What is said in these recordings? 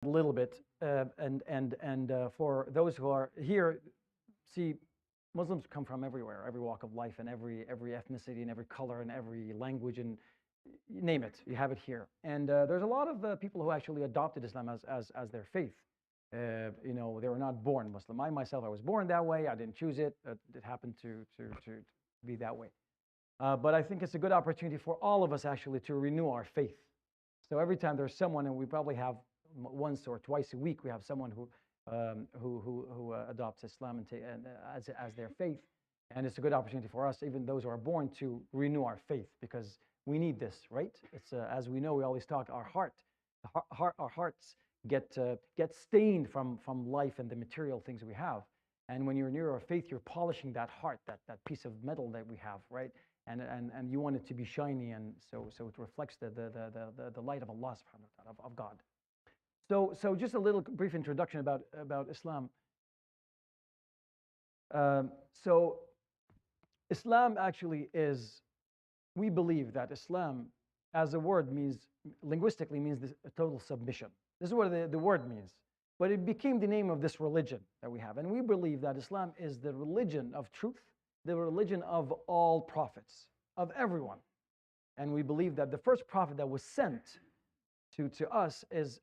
a little bit, and for those who are here, see, Muslims come from everywhere, every walk of life, and every ethnicity, and every color, and every language, and you name it, you have it here. And there's a lot of people who actually adopted Islam as their faith. They were not born Muslim. I myself, I was born that way. I didn't choose it. It happened to be that way. But I think it's a good opportunity for all of us actually to renew our faith. So every time there's someone, and we probably have once or twice a week, we have someone who adopts Islam and as their faith, and it's a good opportunity for us, even those who are born, to renew our faith, because we need this, right? It's as we know, we always talk, our hearts get stained from life and the material things we have, and when you're near our faith, you're polishing that heart, that piece of metal that we have, right? And you want it to be shiny, and so it reflects the light of Allah subhanahu wa ta'ala, of God. So just a little brief introduction about Islam. So Islam actually is, we believe that Islam as a word linguistically means a total submission. This is what the word means. But it became the name of this religion that we have. And we believe that Islam is the religion of truth, the religion of all prophets, of everyone. And we believe that the first prophet that was sent to us is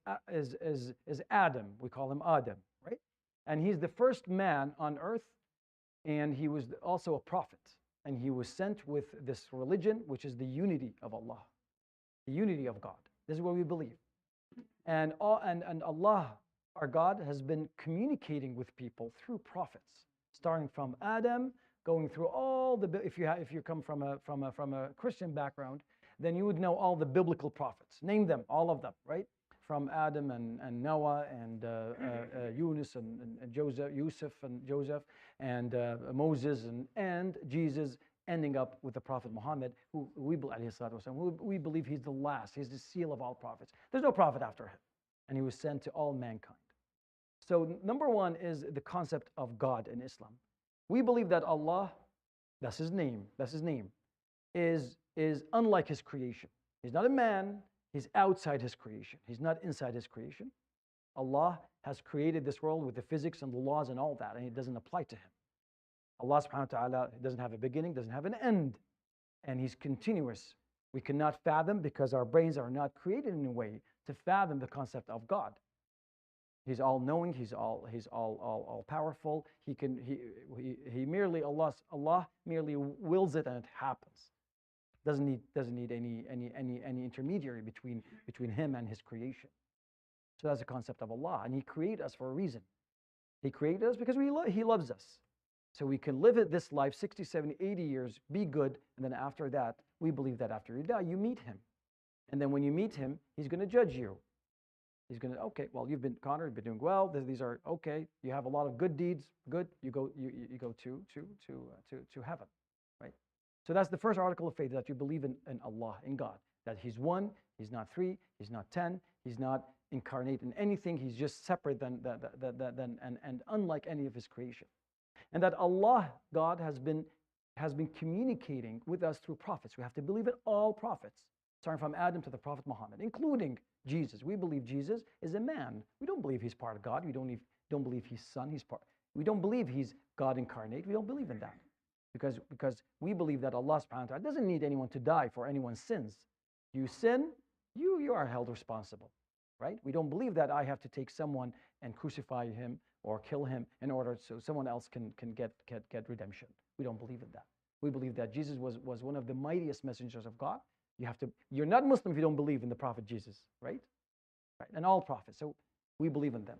Adam. We call him Adam, right? And he's the first man on earth, and he was also a prophet. And he was sent with this religion, which is the unity of Allah, the unity of God. This is what we believe. And Allah, our God, has been communicating with people through prophets, starting from Adam, going through all the. If you come from a Christian background, then you would know all the biblical prophets. Name them, all of them, right? From Adam and Noah and Yunus and Yusuf and Joseph and Moses and Jesus, ending up with the Prophet Muhammad, who we believe he's the last. He's the seal of all prophets. There's no prophet after him, and he was sent to all mankind. So number one is the concept of God in Islam. We believe that Allah, that's his name, is unlike his creation. He's not a man, he's outside his creation. He's not inside his creation. Allah has created this world with the physics and the laws and all that, and it doesn't apply to him. Allah subhanahu wa ta'ala doesn't have a beginning, doesn't have an end, and he's continuous. We cannot fathom, because our brains are not created in a way to fathom the concept of God. He's all knowing, he's all powerful. Allah merely wills it, and it happens. Doesn't need any intermediary between him and his creation. So that's the concept of Allah, and he created us for a reason. He created us because he loves us. So we can live this life 60, 70, 80 years, be good, and then after that, we believe that after you die, you meet him. And then when you meet him, he's going to judge you. He's going to, okay, well, you've been, Connor, you've been doing well. These are okay. You have a lot of good deeds. Good. You go to heaven, right? So that's the first article of faith, that you believe in Allah, in God, that he's one, he's not three, he's not 10, he's not incarnate in anything. He's just separate and unlike any of his creation. And that Allah, God, has been communicating with us through prophets. We have to believe in all prophets, starting from Adam to the Prophet Muhammad, including Jesus. We believe Jesus is a man. We don't believe he's part of God. We don't believe he's son. We don't believe he's God incarnate. We don't believe in that, because we believe that Allah subhanahu wa ta'ala doesn't need anyone to die for anyone's sins. You sin, you are held responsible, right? We don't believe that I have to take someone and crucify him or kill him in order so someone else can get redemption. We don't believe in that. We believe that Jesus was one of the mightiest messengers of God. You're not Muslim if you don't believe in the Prophet Jesus, right? Right, and all prophets. So we believe in them.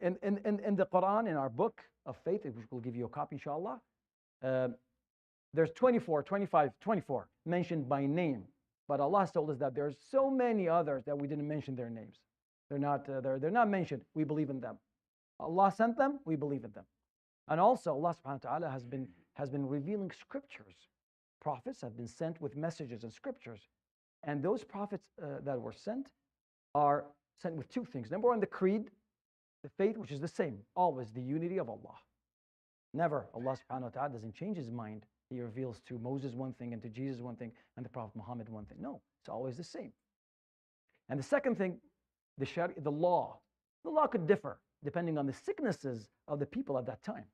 In the Quran, in our book of faith, which we'll give you a copy, inshallah, there's 24 mentioned by name. But Allah has told us that there's so many others that we didn't mention their names. They're not mentioned. We believe in them. Allah sent them, we believe in them. And also Allah subhanahu wa ta'ala has been revealing scriptures. Prophets have been sent with messages and scriptures. And those prophets that were sent are sent with two things. Number one, the creed, the faith, which is the same, always the unity of Allah. Never, Allah subhanahu wa ta'ala doesn't change his mind. He reveals to Moses one thing and to Jesus one thing and the Prophet Muhammad one thing. No, it's always the same. And the second thing the law. The law could differ depending on the sicknesses of the people at that time,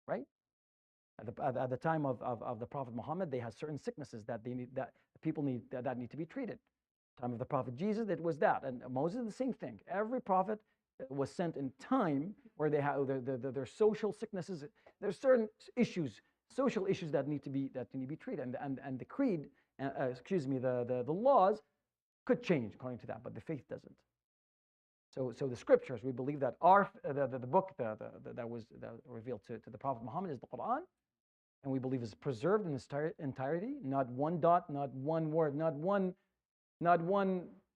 right? At the time of the Prophet Muhammad, they had certain sicknesses that people need that need to be treated. Time of the Prophet Jesus, it was that, and Moses, the same thing. Every prophet was sent in time where they have their social sicknesses. There's certain issues, social issues that need to be treated, and the creed, the laws could change according to that, but the faith doesn't. So the scriptures, we believe that the book that was revealed to the Prophet Muhammad is the Quran, and we believe is preserved in its entirety. Not one dot, not one word, not one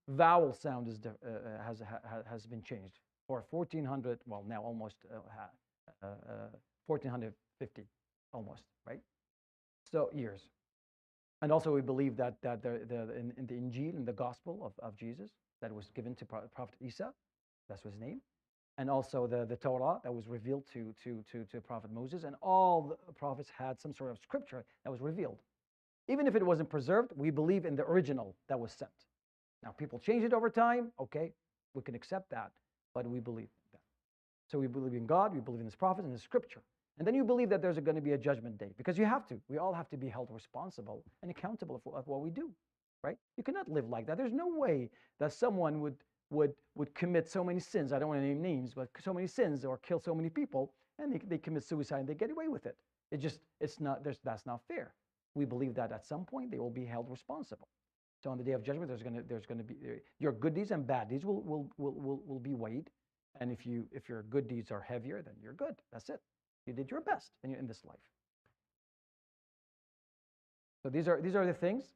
vowel sound has been changed for 1400. Well, now almost 1450, almost, right? So years. And also we believe that in the Injil, in the Gospel of Jesus, that was given to Prophet Ishaa, that's his name, and also the Torah that was revealed to Prophet Moses, and all the prophets had some sort of scripture that was revealed. Even if it wasn't preserved, we believe in the original that was sent. Now, people change it over time, okay, we can accept that, but we believe that. So we believe in God, we believe in his prophets and his scripture. And then you believe that there's going to be a judgment day, because you have to. We all have to be held responsible and accountable for what we do, right? You cannot live like that. There's no way that someone would commit so many sins. I don't want to name names, but so many sins or kill so many people, and they commit suicide and they get away with it. That's not fair. We believe that at some point they will be held responsible. So on the day of judgment, there's going to be your good deeds and bad deeds will be weighed, and if your good deeds are heavier, then you're good. That's it. You did your best in this life. So these are the things,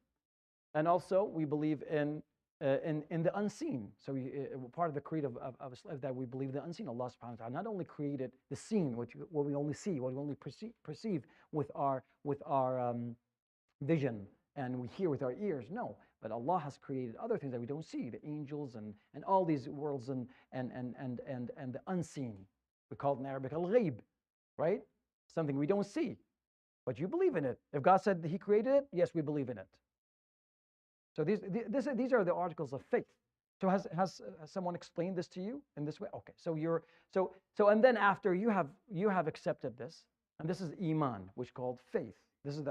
and also we believe in the unseen. So part of the creed of Islam that we believe in the unseen. Allah subhanahu wa ta'ala not only created the seen, what we only see, what we only perceive with our vision, and we hear with our ears. No, but Allah has created other things that we don't see, the angels and all these worlds and the unseen. We call it in Arabic al-ghaib, right? Something we don't see, but you believe in it. If God said that he created it, yes, we believe in it. So these are the articles of faith. So has someone explained this to you in this way? Okay. So and then after you have accepted this, and this is iman, which is called faith. This is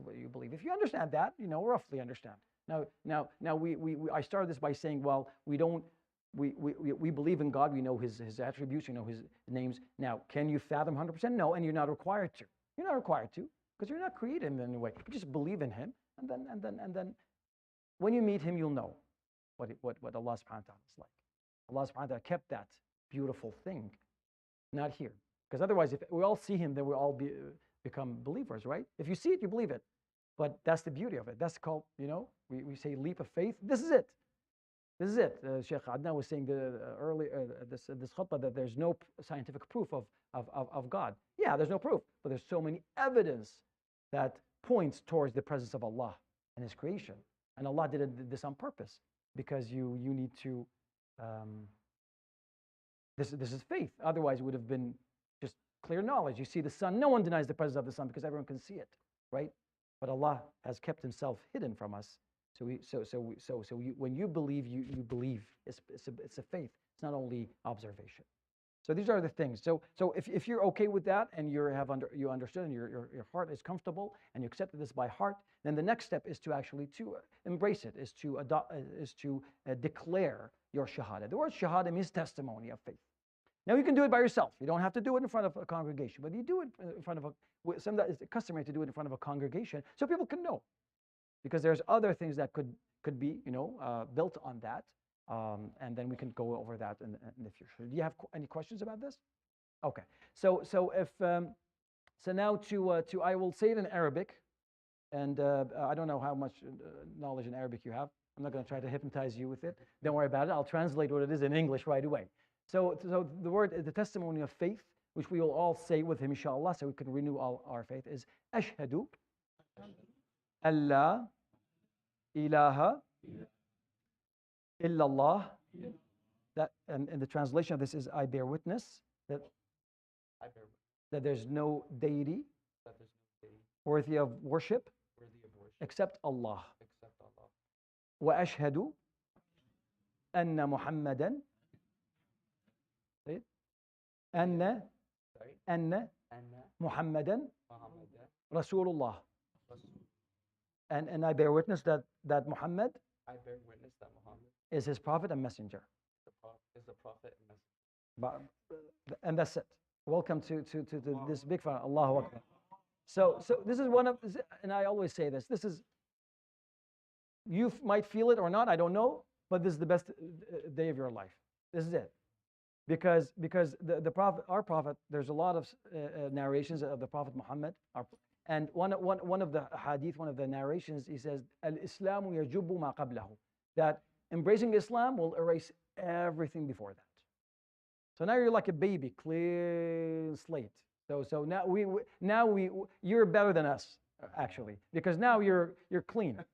what you believe. If you understand that, roughly understand. Now I started this by saying, well, we believe in God. We know his attributes. We know his names. Now, can you fathom 100%? No, and you're not required to. You're not required to, because you're not created in any way. You just believe in him, and then when you meet him, you'll know what Allah subhanahu wa ta'ala is like. Allah subhanahu wa ta'ala kept that beautiful thing, not here. Because otherwise, if we all see him, then we'll all become believers, right? If you see it, you believe it. But that's the beauty of it. That's called, we say leap of faith. This is it. This is it. Sheikh Adnan was saying earlier this khutbah that there's no scientific proof of God. Yeah, there's no proof, but there's so many evidence that points towards the presence of Allah and his creation. And Allah did this on purpose, because you need to, this is faith. Otherwise, it would have been just clear knowledge. You see the sun, no one denies the presence of the sun because everyone can see it, right? But Allah has kept himself hidden from us. So when you believe, you believe. It's a faith. It's not only observation. So these are the things. So if you're okay with that, and you understood, and your heart is comfortable, and you accepted this by heart, then the next step is to actually embrace it, is to declare your shahada. The word shahada means testimony of faith. Now you can do it by yourself. You don't have to do it in front of a congregation, but you do it in front of it's customary to do it in front of a congregation so people can know, because there's other things that could be built on that. And then we can go over that in the future. Do you have any questions about this? Okay. So now I will say it in Arabic, and I don't know how much knowledge in Arabic you have. I'm not going to try to hypnotize you with it. Don't worry about it. I'll translate what it is in English right away. So the word, the testimony of faith, which we will all say with him, inshallah, so we can renew all our faith, is Ashhadu Allah ilaha illallah. That, and the translation of this is, I bear witness that there's no deity worthy of worship except Allah. Wa ashhadu أن محمدا أن أن محمدا رسول الله. And I bear witness that Muhammad is his prophet and messenger. Is the prophet and messenger. And that's it. Welcome to this big fun. Allahu Akbar. So this is one of, and I always say this. This is, you might feel it or not. I don't know, but this is the best day of your life. This is it, because the prophet, our prophet, there's a lot of narrations of the Prophet Muhammad. And one of the hadith, one of the narrations, he says, "Al-Islamu yajubu ma qablahu," that embracing Islam will erase everything before that. So now you're like a baby, clean slate. So now you're better than us actually, because now you're clean.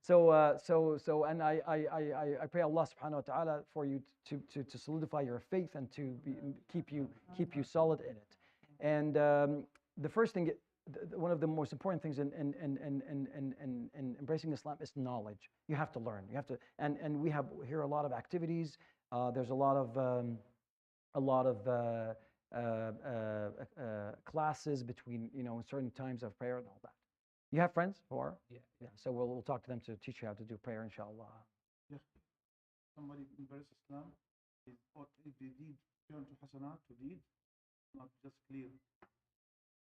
So and I pray Allah subhanahu wa ta'ala for you to solidify your faith and to keep you solid in it. And the first thing, one of the most important things in embracing Islam is knowledge. You have to learn. You have to, and we have here a lot of activities. There's a lot of classes between certain times of prayer and all that. You have friends who are? Yeah. So we'll talk to them to teach you how to do prayer, inshallah. Yeah. Somebody embrace Islam is what if they did turn to hasanat to deed, not just clear.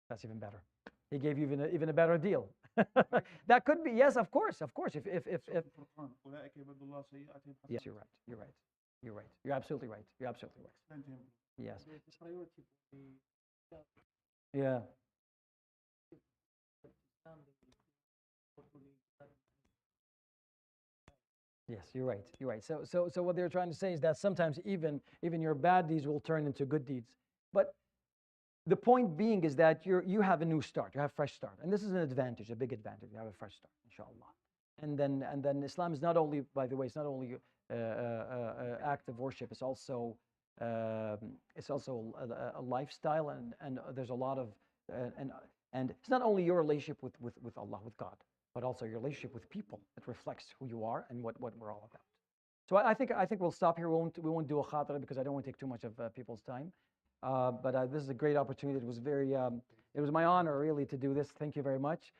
That's even better. He gave you even a better deal. That could be, yes, of course. If yes, you're right. You're absolutely right. Yes. Yeah. Yes, you're right. So what they're trying to say is that sometimes even your bad deeds will turn into good deeds. But the point being is that you have a new start. You have a fresh start, and this is an advantage, a big advantage. You have a fresh start, inshallah. And then Islam is not only, by the way, it's not only act of worship. It's also a lifestyle, and there's a lot of and it's not only your relationship with Allah, with God, but also your relationship with people. It reflects who you are and what we're all about. So I think we'll stop here. We won't do a khatera because I don't want to take too much of people's time. But this is a great opportunity. It was it was my honor really to do this. Thank you very much.